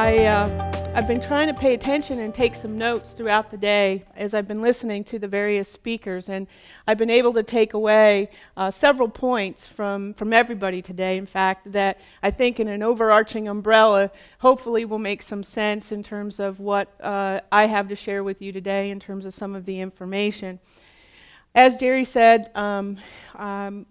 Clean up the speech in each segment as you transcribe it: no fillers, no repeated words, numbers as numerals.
I've been trying to pay attention and take some notes throughout the day as I've been listening to the various speakers, and I've been able to take away several points from everybody today, in fact, that I think in an overarching umbrella hopefully will make some sense in terms of what I have to share with you today in terms of some of the information. As Jerry said,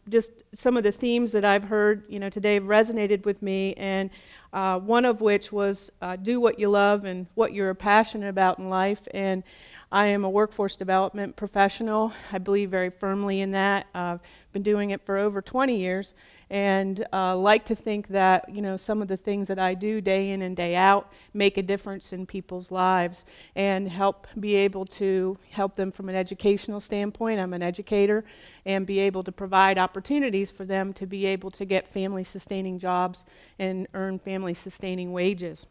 just some of the themes that I've heard today have resonated with me, and one of which was do what you love and what you're passionate about in life. And I am a workforce development professional. I believe very firmly in that. I've been doing it for over 20 years, and like to think that some of the things that I do day in and day out make a difference in people's lives and be able to help them from an educational standpoint. I'm an educator, and be able to provide opportunities for them to be able to get family-sustaining jobs and earn family-sustaining wages.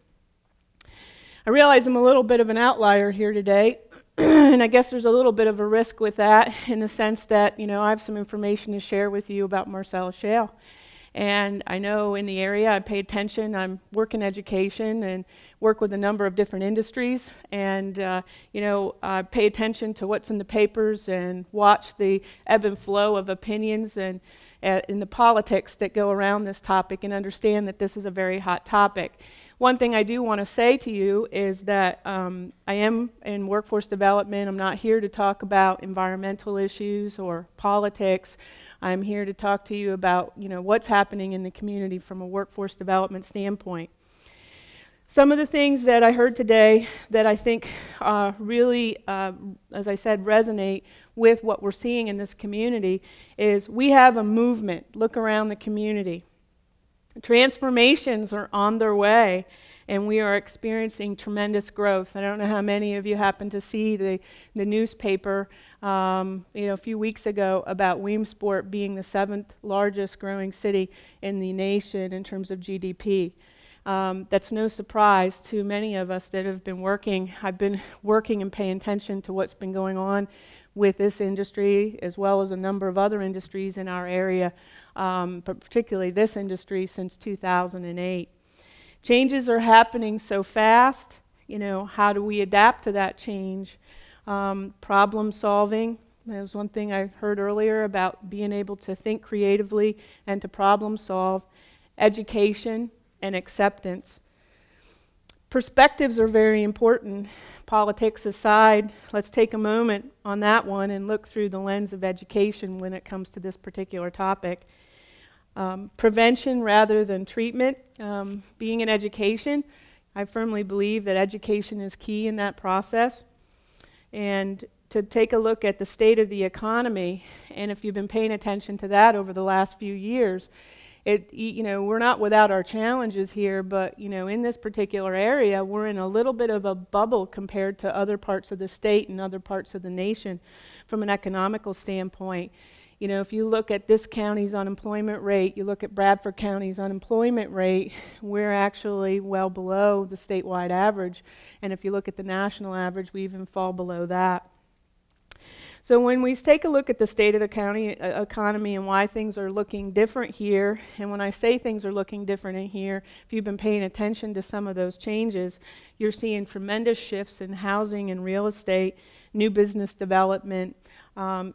I realize I'm a little bit of an outlier here today, and I guess there's a little bit of a risk with that in the sense that, I have some information to share with you about Marcellus Shale. And I know in the area I pay attention. I work in education and work with a number of different industries, and I pay attention to what's in the papers and watch the ebb and flow of opinions and in the politics that go around this topic, and understand that this is a very hot topic. One thing I do want to say to you is that I am in workforce development. I'm not here to talk about environmental issues or politics. I'm here to talk to you about what's happening in the community from a workforce development standpoint. Some of the things that I heard today that I think really, as I said, resonate with what we're seeing in this community is we have a movement. Look around the community. Transformations are on their way, and we are experiencing tremendous growth. I don't know how many of you happened to see the newspaper a few weeks ago about Williamsport being the 7th largest growing city in the nation in terms of GDP. That's no surprise to many of us that have been working. I've been working and paying attention to what's been going on with this industry, as well as a number of other industries in our area, but particularly this industry since 2008. Changes are happening so fast. How do we adapt to that change? Problem solving. There's one thing I heard earlier about being able to think creatively and to problem solve. Education and acceptance. Perspectives are very important. Politics aside, let's take a moment on that one and look through the lens of education when it comes to this particular topic. Prevention rather than treatment. Being in education, I firmly believe that education is key in that process. And to take a look at the state of the economy, and if you've been paying attention to that over the last few years, we're not without our challenges here, but in this particular area, we're in a little bit of a bubble compared to other parts of the state and other parts of the nation from an economical standpoint. If you look at this county's unemployment rate, you look at Bradford County's unemployment rate, we're actually well below the statewide average. And if you look at the national average, we even fall below that. So when we take a look at the state of the county economy and why things are looking different here, and when I say things are looking different in here, if you've been paying attention to some of those changes, you're seeing tremendous shifts in housing and real estate, new business development,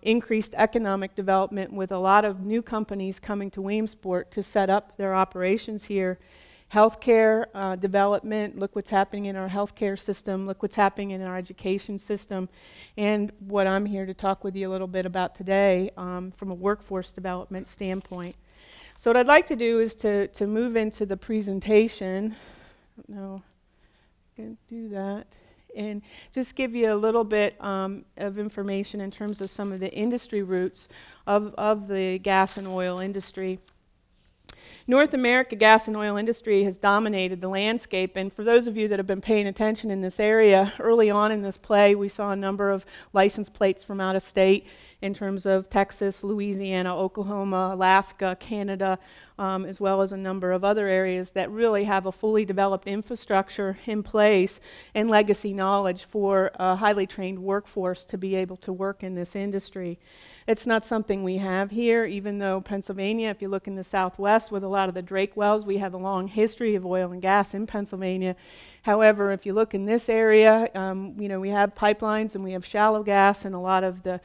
increased economic development with a lot of new companies coming to Williamsport to set up their operations here. Healthcare development, look what's happening in our healthcare system, look what's happening in our education system, and what I'm here to talk with you a little bit about today from a workforce development standpoint. So what I'd like to do is to move into the presentation. No, I can do that. And just give you a little bit of information in terms of some of the industry roots of the gas and oil industry. North America gas and oil industry has dominated the landscape, and for those of you that have been paying attention in this area, early on in this play we saw a number of license plates from out of state in terms of Texas, Louisiana, Oklahoma, Alaska, Canada, as well as a number of other areas that really have a fully developed infrastructure in place and legacy knowledge for a highly trained workforce to be able to work in this industry. It's not something we have here, even though Pennsylvania, if you look in the Southwest with a lot of the Drake wells, we have a long history of oil and gas in Pennsylvania. However, if you look in this area, we have pipelines and we have shallow gas and a lot of the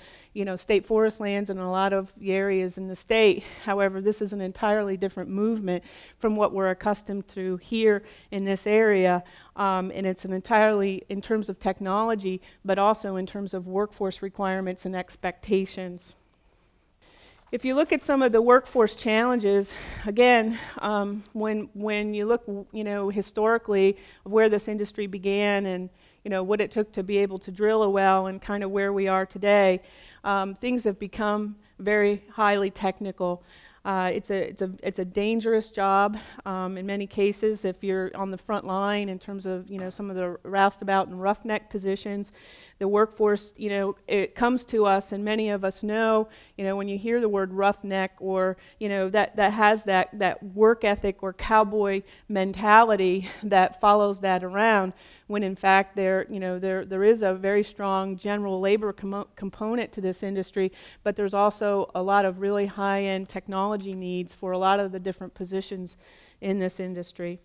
state forest lands and a lot of the areas in the state. However, this is an entirely different movement from what we're accustomed to here in this area. And it's an entirely, in terms of technology, but also in terms of workforce requirements and expectations. If you look at some of the workforce challenges, again, when you look, historically of where this industry began and what it took to be able to drill a well and kind of where we are today, things have become very highly technical. It's a dangerous job in many cases if you're on the front line in terms of some of the roustabout and roughneck positions. The workforce, it comes to us, and many of us know, when you hear the word roughneck or that has that work ethic or cowboy mentality that follows that around, when in fact there is a very strong general labor component to this industry, but there's also a lot of really high-end technology needs for a lot of the different positions in this industry.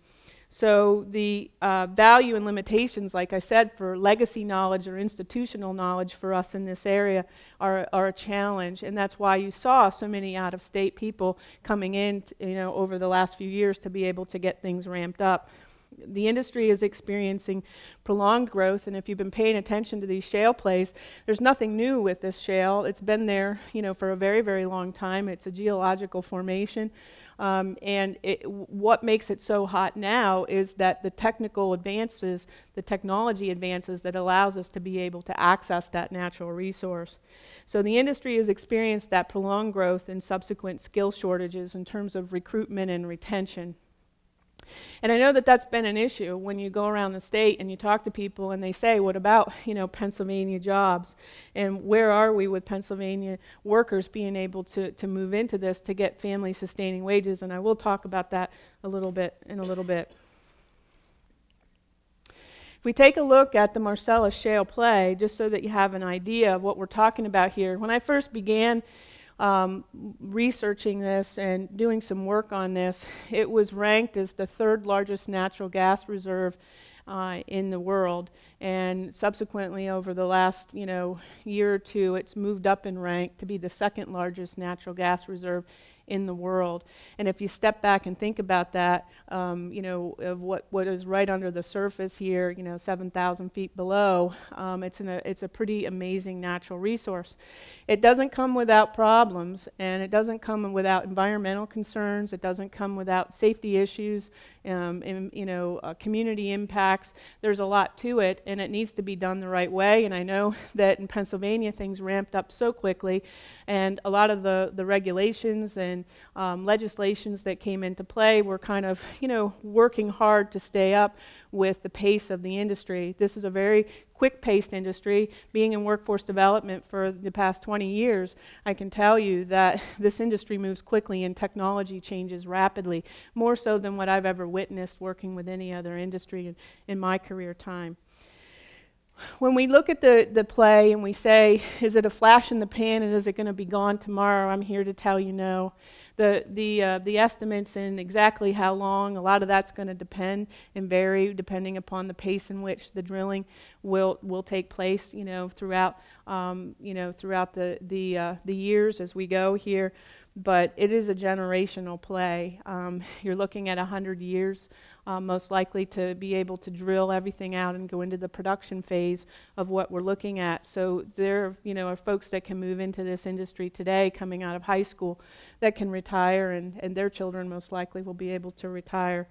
So the value and limitations, like I said, for legacy knowledge or institutional knowledge for us in this area are a challenge, and that's why you saw so many out-of-state people coming in, over the last few years to be able to get things ramped up. The industry is experiencing prolonged growth, and if you've been paying attention to these shale plays, there's nothing new with this shale. It's been there, for a very, very long time. It's a geological formation. And what makes it so hot now is that the technical advances, the technology advances that allows us to be able to access that natural resource. So the industry has experienced that prolonged growth and subsequent skill shortages in terms of recruitment and retention. And I know that that's been an issue when you go around the state and you talk to people and they say, what about, Pennsylvania jobs? And where are we with Pennsylvania workers being able to move into this to get family sustaining wages? And I will talk about that in a little bit. If we take a look at the Marcellus Shale play, just so that you have an idea of what we're talking about here, when I first began researching this and doing some work on this, it was ranked as the third largest natural gas reserve in the world, and subsequently over the last year or two, it's moved up in rank to be the second largest natural gas reserve in the world. And if you step back and think about that, of what is right under the surface here, 7,000 feet below, it's a pretty amazing natural resource. It doesn't come without problems, and it doesn't come without environmental concerns. It doesn't come without safety issues, community impacts. There's a lot to it, and it needs to be done the right way. And I know that in Pennsylvania things ramped up so quickly, and a lot of the regulations and legislations that came into play were kind of, working hard to stay up with the pace of the industry. This is a very quick-paced industry. Being in workforce development for the past 20 years, I can tell you that this industry moves quickly and technology changes rapidly, more so than what I've ever witnessed working with any other industry in my career time. When we look at the play and we say, is it a flash in the pan and is it going to be gone tomorrow? I'm here to tell you no. The estimates and exactly how long, a lot of that's going to depend and vary depending upon the pace in which the drilling will take place, throughout the years as we go here. But it is a generational play. You're looking at 100 years, most likely, to be able to drill everything out and go into the production phase of what we're looking at. So there, are folks that can move into this industry today, coming out of high school, that can retire, and their children most likely will be able to retire.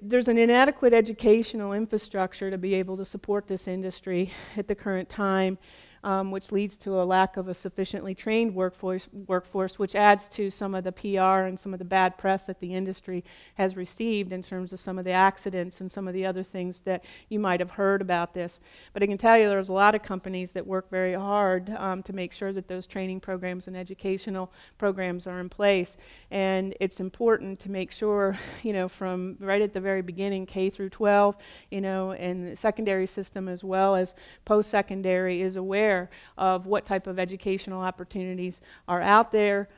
There's an inadequate educational infrastructure to be able to support this industry at the current time. which leads to a lack of a sufficiently trained workforce, which adds to some of the PR and some of the bad press that the industry has received in terms of some of the accidents and some of the other things that you might have heard about this. But I can tell you there's a lot of companies that work very hard to make sure that those training programs and educational programs are in place. And it's important to make sure, you know, from right at the very beginning, K through 12, you know, and the secondary system as well as post-secondary is aware of what type of educational opportunities are out there,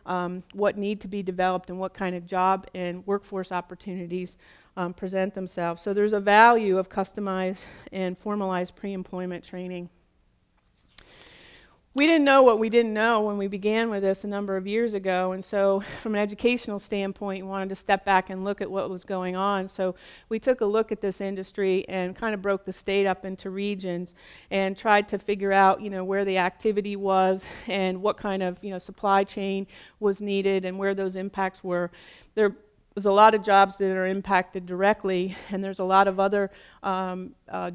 what need to be developed, and what kind of job and workforce opportunities present themselves. So there's a value of customized and formalized pre-employment training. We didn't know what we didn't know when we began with this a number of years ago, and so from an educational standpoint, we wanted to step back and look at what was going on. So we took a look at this industry and kind of broke the state up into regions and tried to figure out, you know, where the activity was and what kind of, you know, supply chain was needed and where those impacts were. There's a lot of jobs that are impacted directly, and there's a lot of other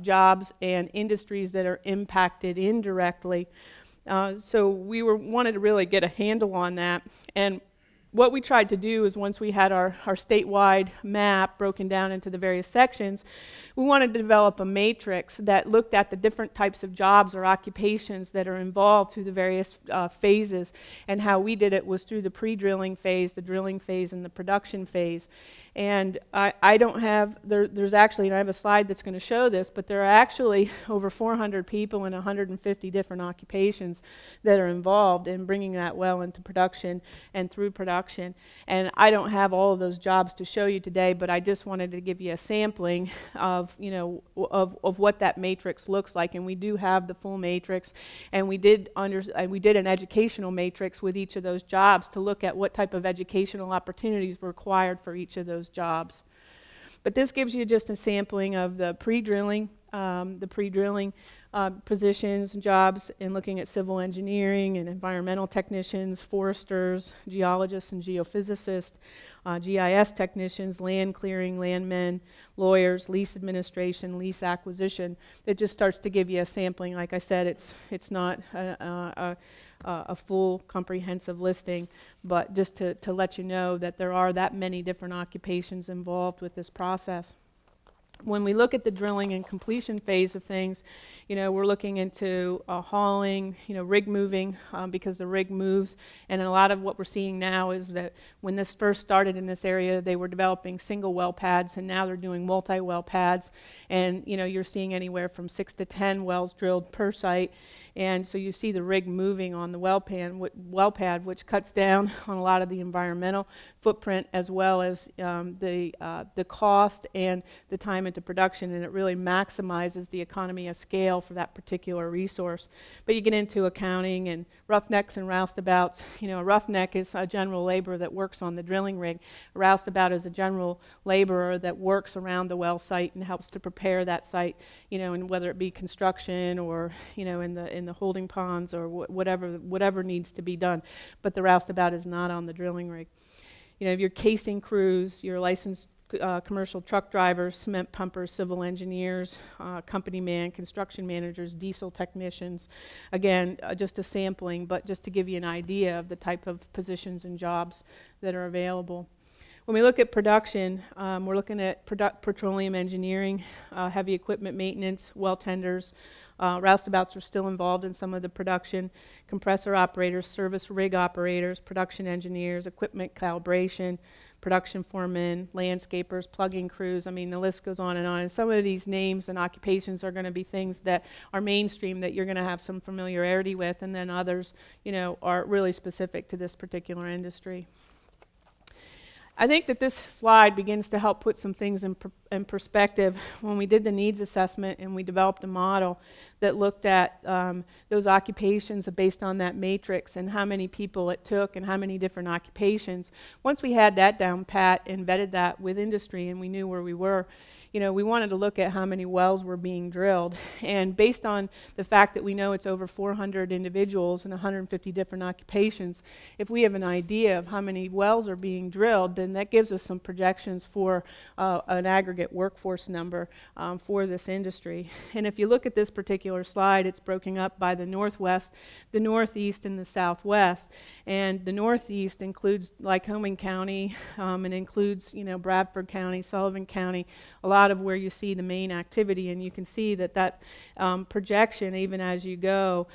jobs and industries that are impacted indirectly. So we wanted to really get a handle on that. And what we tried to do is once we had our statewide map broken down into the various sections, we wanted to develop a matrix that looked at the different types of jobs or occupations that are involved through the various phases. And how we did it was through the pre-drilling phase, the drilling phase, and the production phase. And I don't have, there's actually, and I have a slide that's going to show this, but there are actually over 400 people in 150 different occupations that are involved in bringing that well into production and through production. And I don't have all of those jobs to show you today, but I just wanted to give you a sampling of, you know, of what that matrix looks like. And we do have the full matrix, and we did an educational matrix with each of those jobs to look at what type of educational opportunities were required for each of those jobs. But this gives you just a sampling of the pre-drilling positions and jobs, and looking at civil engineering and environmental technicians, foresters, geologists and geophysicists, GIS technicians, land clearing, landmen, lawyers, lease administration, lease acquisition. It just starts to give you a sampling. Like I said, it's not a full comprehensive listing, but just to let you know that there are that many different occupations involved with this process. When we look at the drilling and completion phase of things, you know, we're looking into hauling, you know, rig moving, because the rig moves. And a lot of what we're seeing now is that when this first started in this area, they were developing single well pads, and now they're doing multi-well pads. And, you know, you're seeing anywhere from 6 to 10 wells drilled per site. And so you see the rig moving on the well pad, which cuts down on a lot of the environmental footprint, as well as the cost and the time into production, and it really maximizes the economy of scale for that particular resource. But you get into accounting and roughnecks and roustabouts. You know, a roughneck is a general laborer that works on the drilling rig. A roustabout is a general laborer that works around the well site and helps to prepare that site, you know, and whether it be construction or, you know, in the holding ponds or whatever needs to be done. But the roustabout is not on the drilling rig. You know, your casing crews, your licensed commercial truck drivers, cement pumpers, civil engineers, company man, construction managers, diesel technicians. Again, just a sampling, but just to give you an idea of the type of positions and jobs that are available. When we look at production, we're looking at petroleum engineering, heavy equipment maintenance, well tenders. Roustabouts are still involved in some of the production. Compressor operators, service rig operators, production engineers, equipment calibration, production foremen, landscapers, plugging crews. I mean, the list goes on. And some of these names and occupations are going to be things that are mainstream that you're going to have some familiarity with, and then others, you know, are really specific to this particular industry. I think that this slide begins to help put some things in perspective. When we did the needs assessment and we developed a model that looked at those occupations based on that matrix and how many people it took and how many different occupations, once we had that down pat and vetted that with industry and we knew where we were, we wanted to look at how many wells were being drilled. And based on the fact that we know it's over 400 individuals and 150 different occupations, if we have an idea of how many wells are being drilled, then that gives us some projections for an aggregate workforce number for this industry. And if you look at this particular slide, it's broken up by the Northwest, the Northeast, and the Southwest. And the Northeast includes Lycoming County, and includes, Bradford County, Sullivan County, a lot of where you see the main activity. And you can see that projection, even as you go,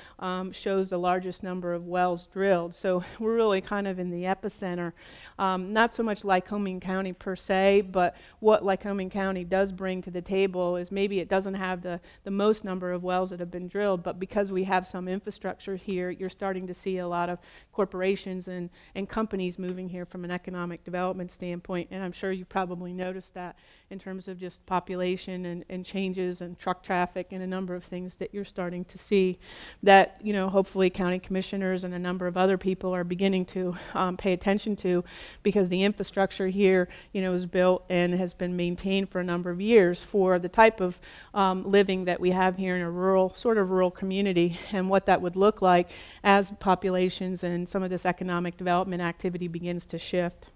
shows the largest number of wells drilled. So we're really kind of in the epicenter. Not so much Lycoming County per se, but what Lycoming County does bring to the table is maybe it doesn't have the most number of wells that have been drilled, but because we have some infrastructure here, you're starting to see a lot of corporations and companies moving here from an economic development standpoint. And I'm sure you've probably noticed that in terms of just population and changes and truck traffic and a number of things that you're starting to see that, hopefully county commissioners and a number of other people are beginning to pay attention to, because the infrastructure here, is built and has been maintained for a number of years for the type of living that we have here in a sort of rural community, and what that would look like as populations and some of this economic development activity begins to shift.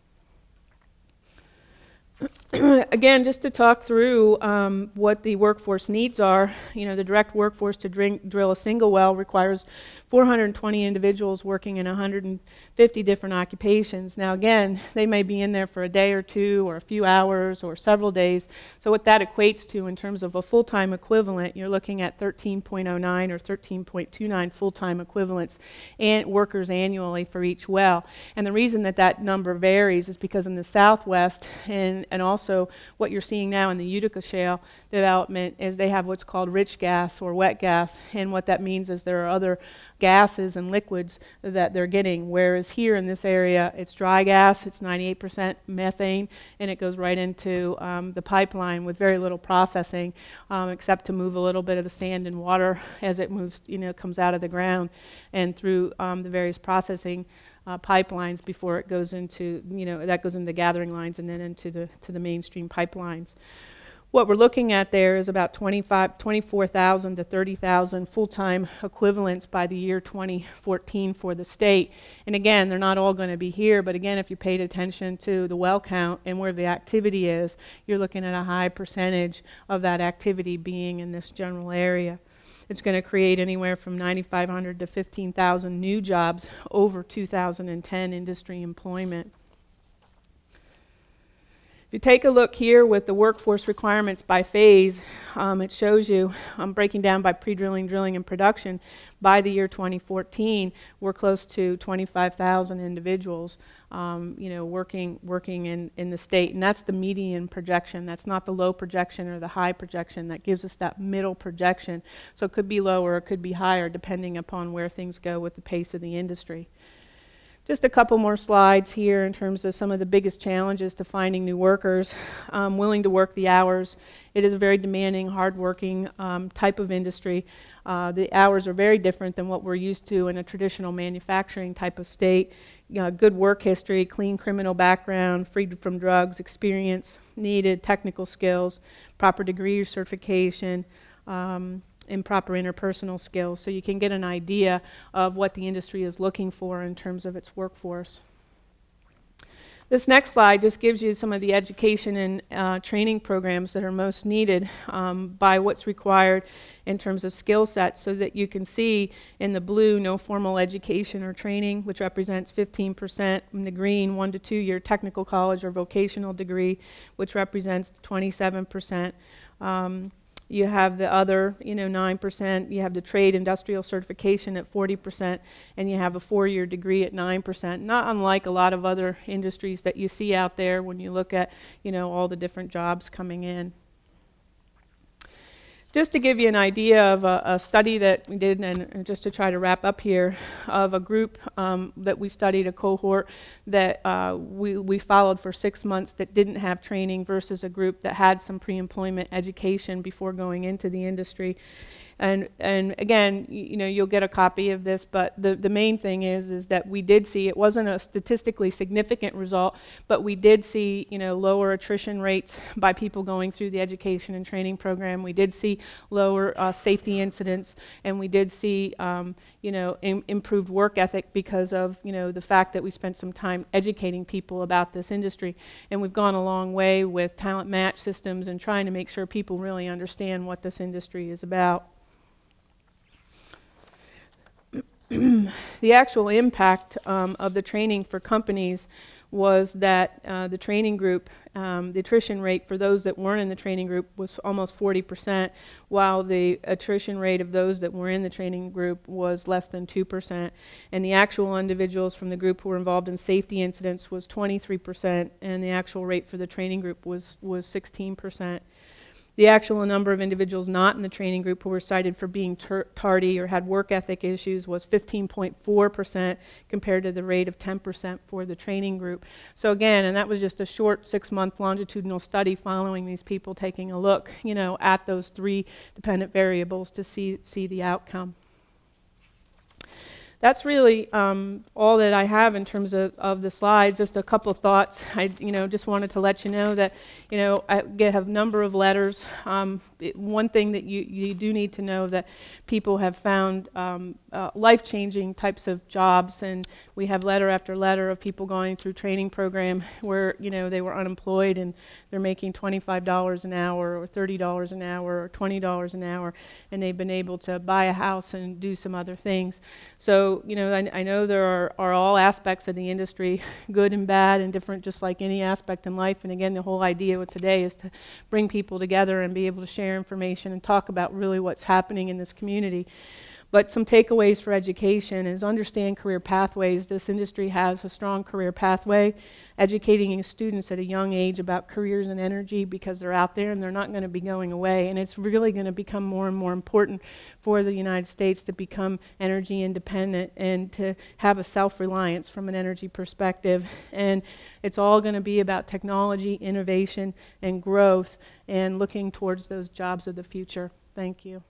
Again, just to talk through what the workforce needs are, the direct workforce to drill a single well requires 420 individuals working in 150 different occupations. Now again, they may be in there for a day or two or a few hours or several days. So what that equates to in terms of a full-time equivalent, you're looking at 13.09 or 13.29 full-time equivalents and workers annually for each well. And the reason that number varies is because in the Southwest and also what you're seeing now in the Utica Shale development is they have what's called rich gas or wet gas, and what that means is there are other gases and liquids that they're getting, whereas here in this area it's dry gas, it's 98% methane, and it goes right into the pipeline with very little processing except to move a little bit of the sand and water as it moves, comes out of the ground and through the various processing pipelines before it goes into, that goes into the gathering lines and then into the mainstream pipelines. What we're looking at there is about 24,000 to 30,000 full-time equivalents by the year 2014 for the state. And again, they're not all going to be here, but again, if you paid attention to the well count and where the activity is, you're looking at a high percentage of that activity being in this general area. It's going to create anywhere from 9,500 to 15,000 new jobs over 2010 industry employment. If you take a look here with the workforce requirements by phase, it shows you, breaking down by pre-drilling, drilling, and production, by the year 2014, we're close to 25,000 individuals, working in the state. And that's the median projection. That's not the low projection or the high projection. That gives us that middle projection. So it could be lower or it could be higher depending upon where things go with the pace of the industry. Just a couple more slides here in terms of some of the biggest challenges to finding new workers willing to work the hours. It is a very demanding, hard-working type of industry. The hours are very different than what we're used to in a traditional manufacturing type of state. Good work history, clean criminal background, freed from drugs, experience needed, technical skills, proper degree or certification, and proper interpersonal skills, so you can get an idea of what the industry is looking for in terms of its workforce. This next slide just gives you some of the education and training programs that are most needed by what's required in terms of skill sets, so that you can see in the blue no formal education or training, which represents 15%, in the green 1 to 2 year technical college or vocational degree, which represents 27%. You have the other, 9%. You have the trade industrial certification at 40%, and you have a 4-year degree at 9%. Not unlike a lot of other industries that you see out there when you look at, all the different jobs coming in. Just to give you an idea of a study that we did, and just to try to wrap up here, of a group that we studied, a cohort that we followed for 6 months that didn't have training versus a group that had some pre-employment education before going into the industry. And again, you know, you'll get a copy of this, but the main thing is that we did see, it wasn't a statistically significant result, but we did see, you know, lower attrition rates by people going through the education and training program. We did see lower safety incidents, and we did see, you know, improved work ethic because of, you know, the fact that we spent some time educating people about this industry. And we've gone a long way with talent match systems and trying to make sure people really understand what this industry is about. The actual impact of the training for companies was that the training group, the attrition rate for those that weren't in the training group was almost 40%, while the attrition rate of those that were in the training group was less than 2%. And the actual individuals from the group who were involved in safety incidents was 23%, and the actual rate for the training group was 16%. The actual number of individuals not in the training group who were cited for being tardy or had work ethic issues was 15.4% compared to the rate of 10% for the training group. So again, and that was just a short 6-month longitudinal study following these people, taking a look, you know, at those 3 dependent variables to see the outcome. That's really all that I have in terms of the slides. Just a couple of thoughts. I, you know, just wanted to let you know that, you know, I have a number of letters. One thing that you do need to know that people have found life-changing types of jobs, and we have letter after letter of people going through training program where, you know, they were unemployed and they're making $25 an hour or $30 an hour or $20 an hour, and they've been able to buy a house and do some other things. So, you know, I know there are all aspects of the industry, good and bad and different, just like any aspect in life. And again, the whole idea with today is to bring people together and be able to share information and talk about really what's happening in this community. But some takeaways for education is understand career pathways. This industry has a strong career pathway, educating students at a young age about careers in energy because they're out there and they're not going to be going away. And it's really going to become more and more important for the United States to become energy independent and to have a self-reliance from an energy perspective. And it's all going to be about technology, innovation, and growth, and looking towards those jobs of the future. Thank you.